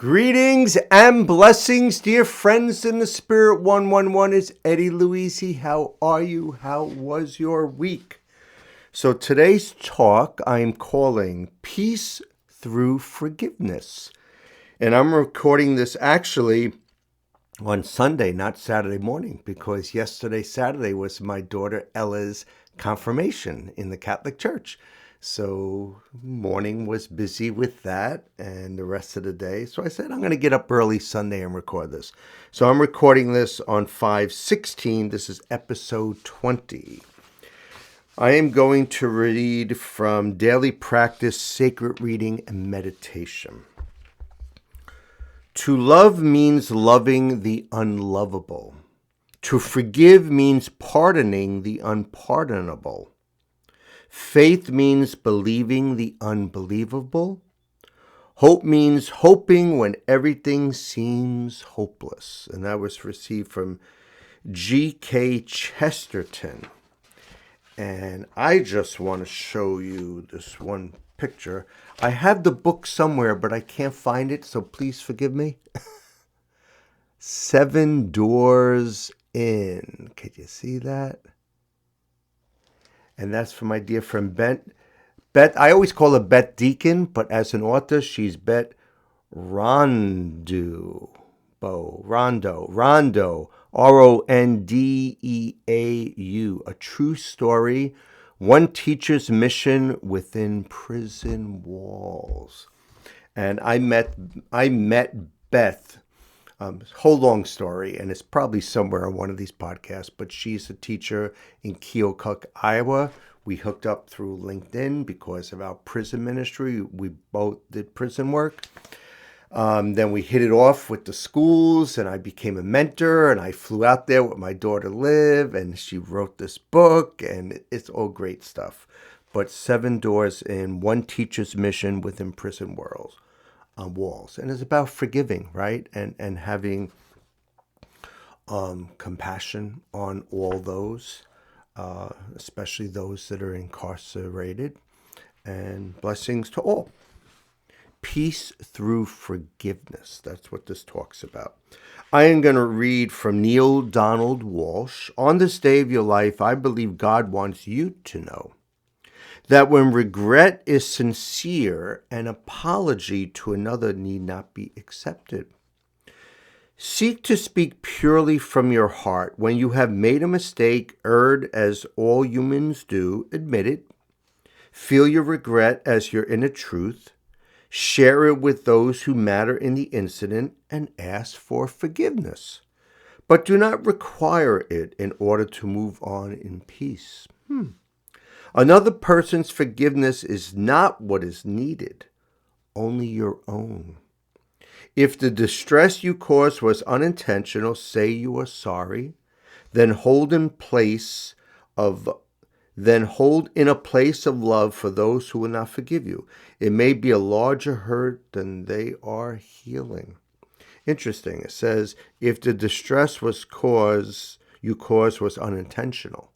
Greetings and blessings, dear friends in the Spirit 111. It's Eddie Louisi. How are you? How was your week? So today's talk I'm calling Peace Through Forgiveness. And I'm recording this actually on Sunday, not Saturday morning, because Saturday, was my daughter Ella's confirmation in the Catholic Church. So morning was busy with that and the rest of the day. So I said, I'm going to get up early Sunday and record this. So I'm recording this on 5/16. This is episode 20. I am going to read from Daily Practice, Sacred Reading, and Meditation. To love means loving the unlovable. To forgive means pardoning the unpardonable. Faith means believing the unbelievable. Hope means hoping when everything seems hopeless. And that was received from G.K. Chesterton. And I just want to show you this one picture. I have the book somewhere, but I can't find it, so please forgive me. 7 Doors In. Can you see that? And that's from my dear friend Bet. I always call her Bet Deacon, but as an author, she's Bet Rondo, Rondeau, Rondeau. A true story, one teacher's mission within prison walls. And I met Beth. Whole long story, and it's probably somewhere on one of these podcasts, but she's a teacher in Keokuk, Iowa. We hooked up through LinkedIn because of our prison ministry. We both did prison work. Then we hit it off with the schools, and I became a mentor, and I flew out there with my daughter Liv, and she wrote this book, and it's all great stuff. But 7 Doors In, one teacher's mission within prison walls. And it's about forgiving, right? And having compassion on all those, especially those that are incarcerated, and blessings to all. Peace through forgiveness. That's what this talks about. I am going to read from Neil Donald Walsh. On this day of your life, I believe God wants you to know that when regret is sincere, an apology to another need not be accepted. Seek to speak purely from your heart. When you have made a mistake, erred as all humans do, admit it. Feel your regret as your inner truth. Share it with those who matter in the incident and ask for forgiveness. But do not require it in order to move on in peace. Another person's forgiveness is not what is needed, only your own. If the distress you caused was unintentional, say you are sorry, then hold in a place of love for those who will not forgive you. It may be a larger hurt than they are healing. Interesting. It says, if the distress you caused was unintentional.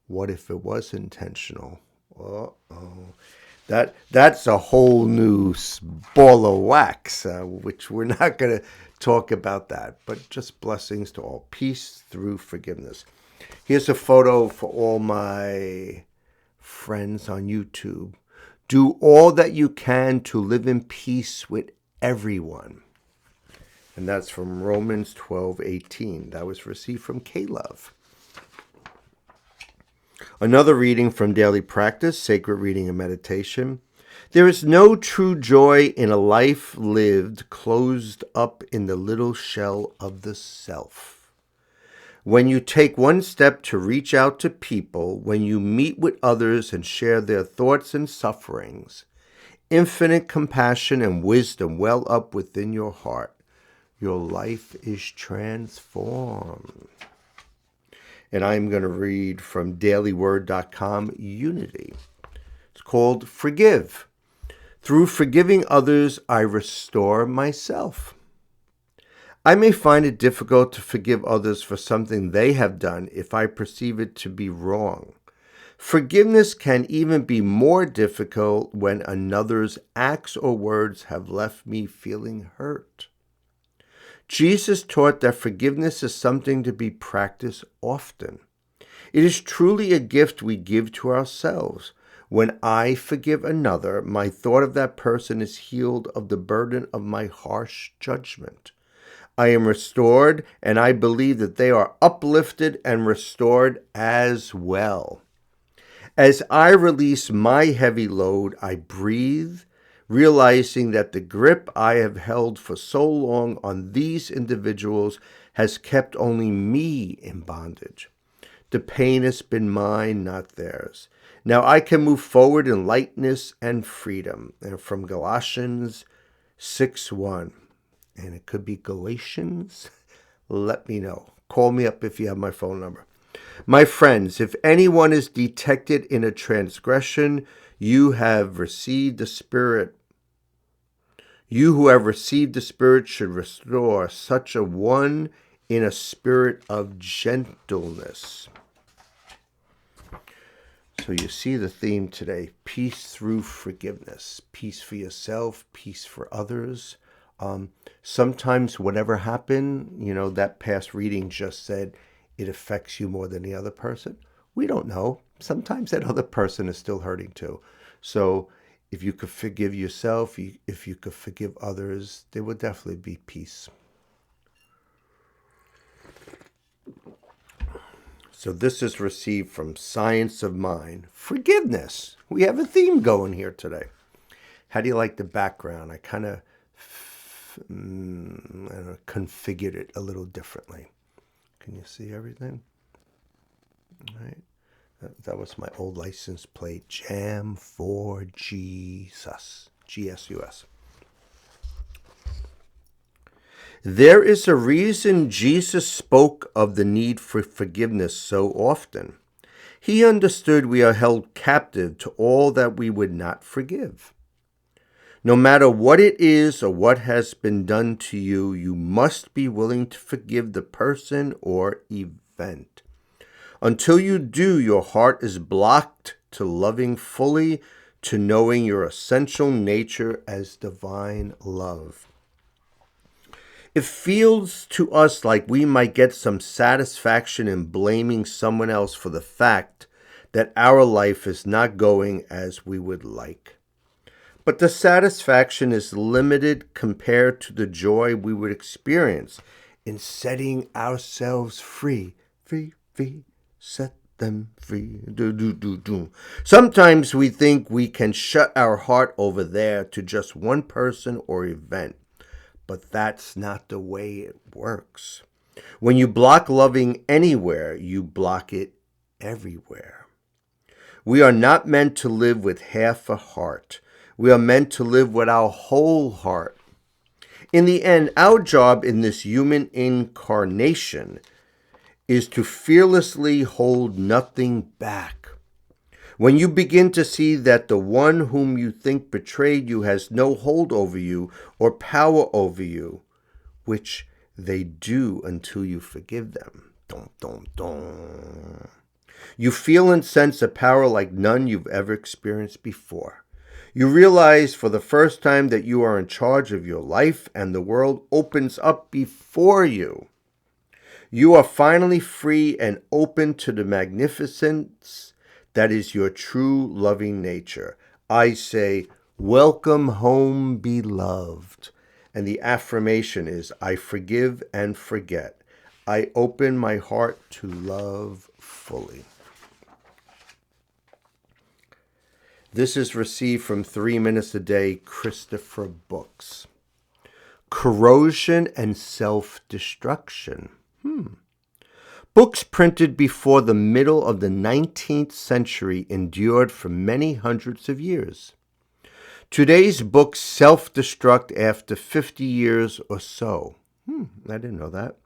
What if it was intentional? That's a whole new ball of wax, which we're not going to talk about that. But just blessings to all. Peace through forgiveness. Here's a photo for all my friends on YouTube. Do all that you can to live in peace with everyone. And that's from Romans 12:18. That was received from K-Love. Another reading from Daily Practice, Sacred Reading and Meditation. There is no true joy in a life lived closed up in the little shell of the self. When you take one step to reach out to people, when you meet with others and share their thoughts and sufferings, infinite compassion and wisdom well up within your heart. Your life is transformed. And I'm going to read from dailyword.com, Unity. It's called Forgive. Through forgiving others, I restore myself. I may find it difficult to forgive others for something they have done if I perceive it to be wrong. Forgiveness can even be more difficult when another's acts or words have left me feeling hurt. Jesus taught that forgiveness is something to be practiced often. It is truly a gift we give to ourselves. When I forgive another, my thought of that person is healed of the burden of my harsh judgment. I am restored, and I believe that they are uplifted and restored as well. As I release my heavy load, I breathe, realizing that the grip I have held for so long on these individuals has kept only me in bondage. The pain has been mine, not theirs. Now I can move forward in lightness and freedom. And from Galatians 6:1, and it could be Galatians, let me know. Call me up if you have my phone number. My friends, if anyone is detected in a transgression, you have received the Spirit. You who have received the Spirit should restore such a one in a spirit of gentleness. So you see the theme today, peace through forgiveness, peace for yourself, peace for others. Sometimes whatever happened, that past reading just said it affects you more than the other person. We don't know. Sometimes that other person is still hurting too. So if you could forgive yourself, if you could forgive others, there would definitely be peace. So this is received from Science of Mind. Forgiveness. We have a theme going here today. How do you like the background? I kind of configured it a little differently. Can you see everything? All right. That was my old license plate. Jam for Jesus. GSUS. There is a reason Jesus spoke of the need for forgiveness so often. He understood we are held captive to all that we would not forgive. No matter what it is or what has been done to you, you must be willing to forgive the person or event. Until you do, your heart is blocked to loving fully, to knowing your essential nature as divine love. It feels to us like we might get some satisfaction in blaming someone else for the fact that our life is not going as we would like. But the satisfaction is limited compared to the joy we would experience in setting ourselves free. Free, set them free. Sometimes we think we can shut our heart over there to just one person or event. But that's not the way it works. When you block loving anywhere, you block it everywhere. We are not meant to live with half a heart. We are meant to live with our whole heart. In the end, our job in this human incarnation is to fearlessly hold nothing back. When you begin to see that the one whom you think betrayed you has no hold over you or power over you, which they do until you forgive them. You feel and sense a power like none you've ever experienced before. You realize for the first time that you are in charge of your life and the world opens up before you. You are finally free and open to the magnificence that is your true loving nature. I say, welcome home, beloved. And the affirmation is, I forgive and forget. I open my heart to love fully. This is received from 3 Minutes a Day, Christopher Books. Corrosion and self-destruction. Books printed before the middle of the 19th century endured for many hundreds of years. Today's books self-destruct after 50 years or so. I didn't know that.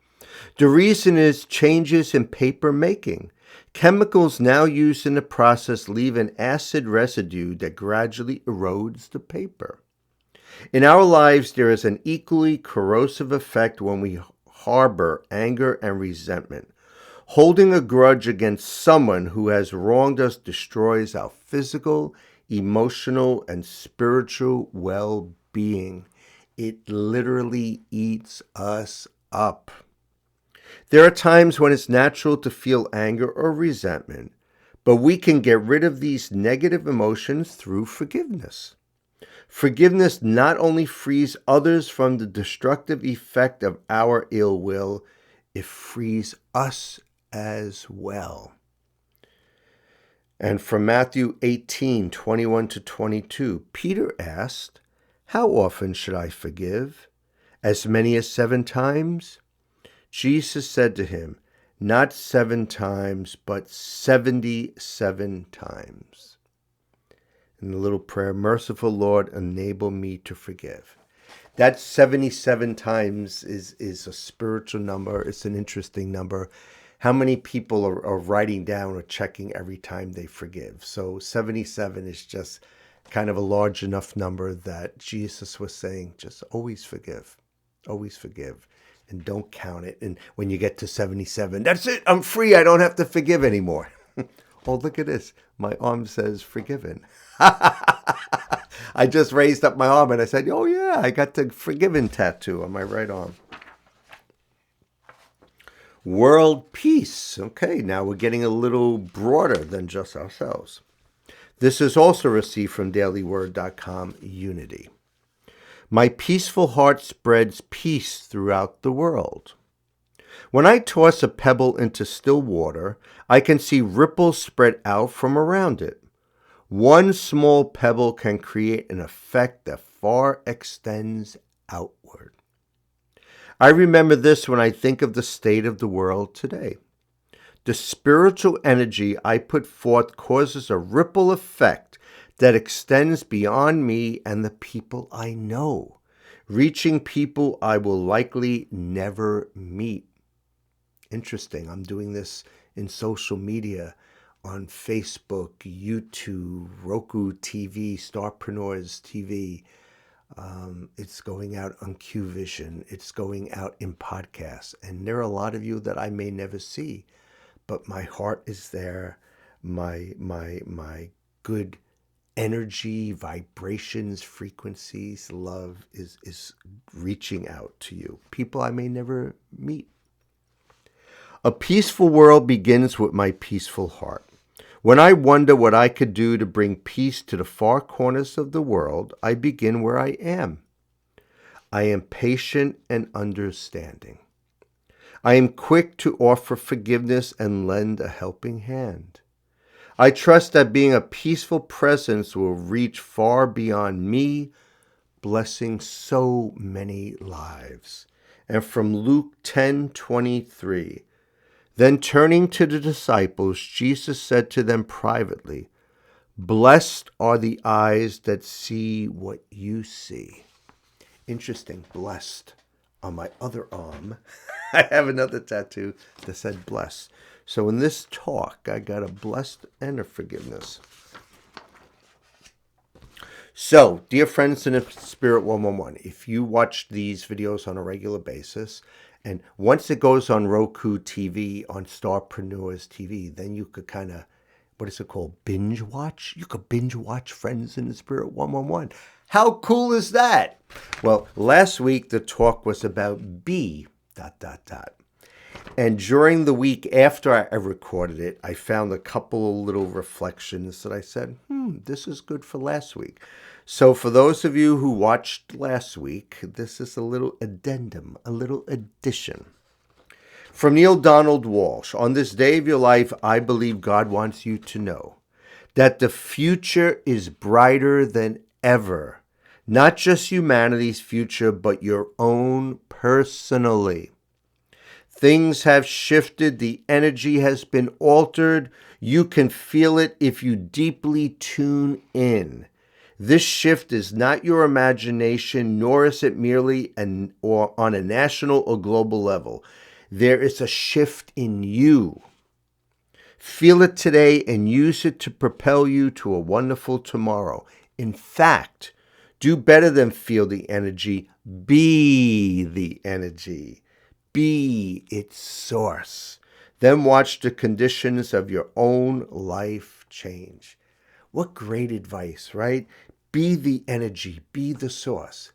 The reason is changes in paper making. Chemicals now used in the process leave an acid residue that gradually erodes the paper. In our lives, there is an equally corrosive effect when we harbor anger and resentment. Holding a grudge against someone who has wronged us destroys our physical, emotional, and spiritual well-being. It literally eats us up. There are times when it's natural to feel anger or resentment, but we can get rid of these negative emotions through forgiveness. Forgiveness not only frees others from the destructive effect of our ill will, it frees us as well. And from Matthew 18:21-22, Peter asked, "How often should I forgive? As many as 7 times?" Jesus said to him, "Not 7 times, but 77 times." And the little prayer, "Merciful Lord, enable me to forgive." That 77 times is a spiritual number. It's an interesting number. How many people are writing down or checking every time they forgive? So 77 is just kind of a large enough number that Jesus was saying, just always forgive. Always forgive. And don't count it. And when you get to 77, that's it. I'm free. I don't have to forgive anymore. Oh, look at this. My arm says forgiven. I just raised up my arm and I said, oh, yeah, I got the forgiven tattoo on my right arm. World peace. Okay, now we're getting a little broader than just ourselves. This is also received from dailyword.com, Unity. My peaceful heart spreads peace throughout the world. When I toss a pebble into still water, I can see ripples spread out from around it. One small pebble can create an effect that far extends outward. I remember this when I think of the state of the world today. The spiritual energy I put forth causes a ripple effect that extends beyond me and the people I know, reaching people I will likely never meet. Interesting. I'm doing this in social media, on Facebook, YouTube, Roku TV, Starpreneurs TV. It's going out on QVision. It's going out in podcasts. And there are a lot of you that I may never see, but my heart is there. My good energy, vibrations, frequencies, love is reaching out to you. People I may never meet. A peaceful world begins with my peaceful heart. When I wonder what I could do to bring peace to the far corners of the world, I begin where I am. I am patient and understanding. I am quick to offer forgiveness and lend a helping hand. I trust that being a peaceful presence will reach far beyond me, blessing so many lives. And from Luke 10:23, then turning to the disciples, Jesus said to them privately, "Blessed are the eyes that see what you see." Interesting, blessed. On my other arm, I have another tattoo that said blessed. So in this talk, I got a blessed and a forgiveness. So, dear friends in the Spirit 111, if you watch these videos on a regular basis, and once it goes on Roku TV, on Starpreneurs TV, then you could kind of, what is it called, binge watch? You could binge watch Friends in the Spirit 111. How cool is that? Well, last week the talk was about B ... And during the week after I recorded it, I found a couple of little reflections that I said, this is good for last week. So for those of you who watched last week, this is a little addendum, a little addition. From Neil Donald Walsh, on this day of your life, I believe God wants you to know that the future is brighter than ever. Not just humanity's future, but your own personally. Things have shifted. The energy has been altered. You can feel it if you deeply tune in. This shift is not your imagination, nor is it merely or on a national or global level. There is a shift in you. Feel it today and use it to propel you to a wonderful tomorrow. In fact, do better than feel the energy. Be the energy. Be its source. Then watch the conditions of your own life change. What great advice, right? Be the energy, be the source.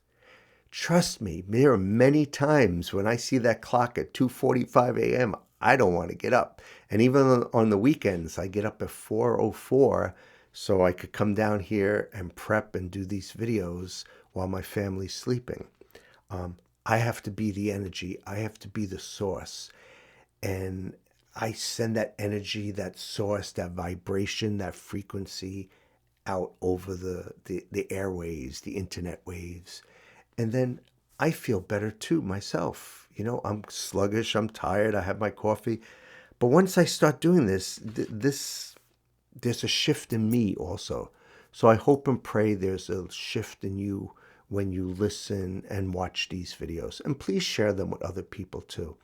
Trust me, there are many times when I see that clock at 2:45 a.m., I don't want to get up. And even on the weekends, I get up at 4:04 so I could come down here and prep and do these videos while my family's sleeping. I have to be the energy. I have to be the source. And I send that energy, that source, that vibration, that frequency out over the airways, the internet waves. And then I feel better too myself. I'm sluggish, I'm tired, I have my coffee. But once I start doing this, there's a shift in me also. So I hope and pray there's a shift in you when you listen and watch these videos. And please share them with other people too.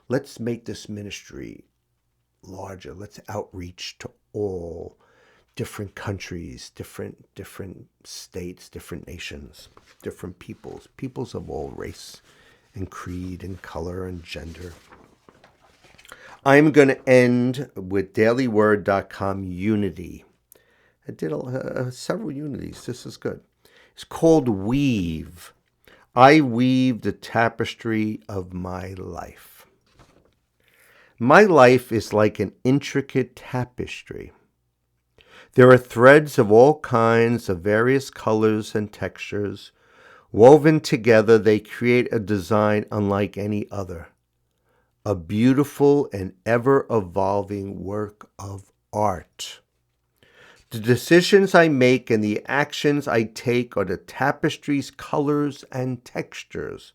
Let's make this ministry larger. Let's outreach to all different countries, different states, different nations, different peoples of all race and creed and color and gender. I'm going to end with dailyword.com unity. I did several unities. This is good. It's called Weave. I weave the tapestry of my life. My life is like an intricate tapestry. There are threads of all kinds of various colors and textures. Woven together, they create a design unlike any other. A beautiful and ever-evolving work of art. The decisions I make and the actions I take are the tapestry's colors and textures.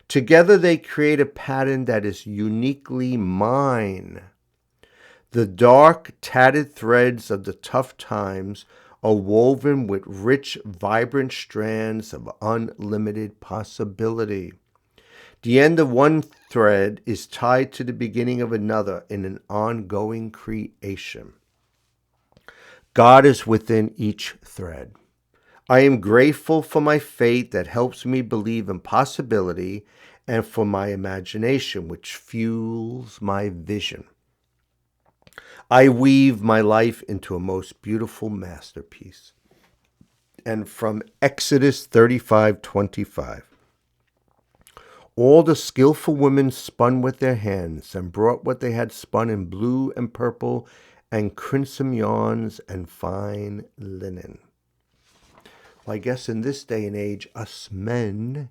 Together they create a pattern that is uniquely mine. The dark, tattered threads of the tough times are woven with rich, vibrant strands of unlimited possibility. The end of one thread is tied to the beginning of another in an ongoing creation. God is within each thread. I am grateful for my faith that helps me believe in possibility and for my imagination, which fuels my vision. I weave my life into a most beautiful masterpiece. And from Exodus 35:25. All the skillful women spun with their hands and brought what they had spun in blue and purple and crimson yarns and fine linen. Well, I guess in this day and age, us men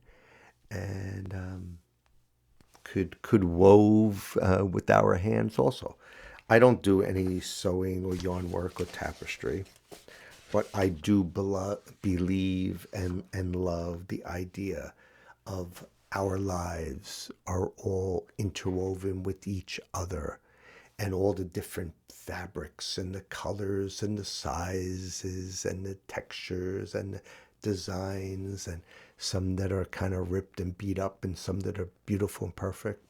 and could wove with our hands also. I don't do any sewing or yarn work or tapestry, but I do believe and love the idea of our lives are all interwoven with each other, and all the different fabrics and the colors and the sizes and the textures and the designs, and some that are kind of ripped and beat up and some that are beautiful and perfect.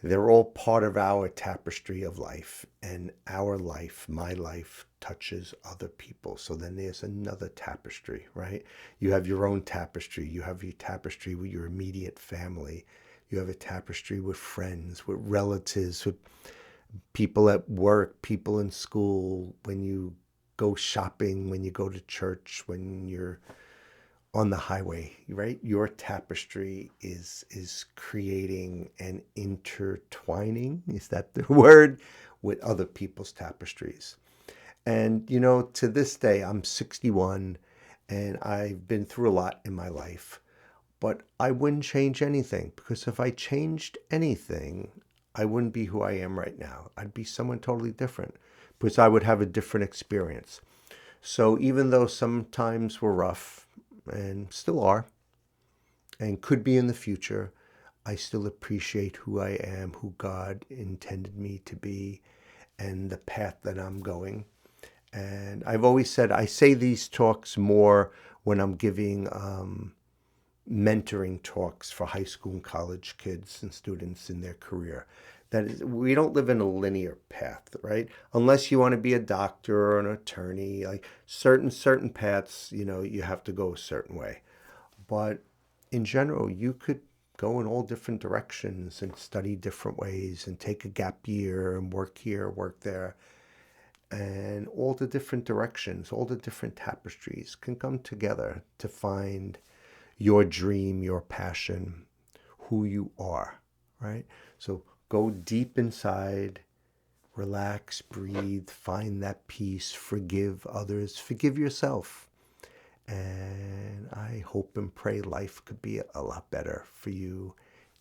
They're all part of our tapestry of life, and our life, my life, touches other people. So then there's another tapestry, right? You have your own tapestry. You have your tapestry with your immediate family. You have a tapestry with friends, with relatives, with people at work, people in school, when you go shopping, when you go to church, when you're on the highway, right? Your tapestry is creating and intertwining, is that the word, with other people's tapestries. And to this day, I'm 61 and I've been through a lot in my life, but I wouldn't change anything, because if I changed anything, I wouldn't be who I am right now. I'd be someone totally different, because I would have a different experience. So even though sometimes we're rough, and still are, and could be in the future, I still appreciate who I am, who God intended me to be, and the path that I'm going. And I've always said, I say these talks more when I'm giving mentoring talks for high school and college kids and students in their career. That is, we don't live in a linear path, right? Unless you want to be a doctor or an attorney, like certain paths, you have to go a certain way. But in general, you could go in all different directions and study different ways and take a gap year and work here, work there. And all the different directions, all the different tapestries can come together to find your dream, your passion, who you are, right? So go deep inside, relax, breathe, find that peace, forgive others, forgive yourself. And I hope and pray life could be a lot better for you,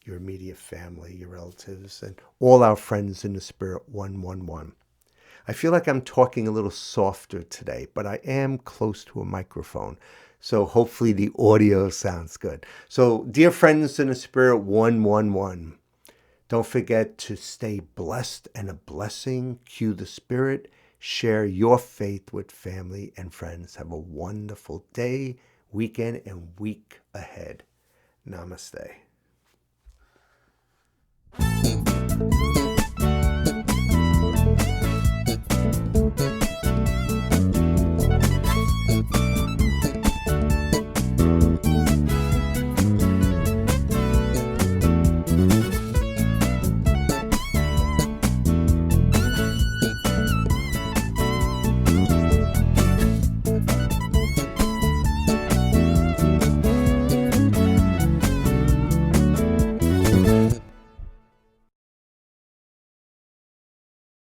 your immediate family, your relatives, and all our friends in the spirit 111. I feel like I'm talking a little softer today, but I am close to a microphone. So hopefully the audio sounds good. So, dear friends in the spirit 111, don't forget to stay blessed and a blessing. Cue the spirit. Share your faith with family and friends. Have a wonderful day, weekend, and week ahead. Namaste.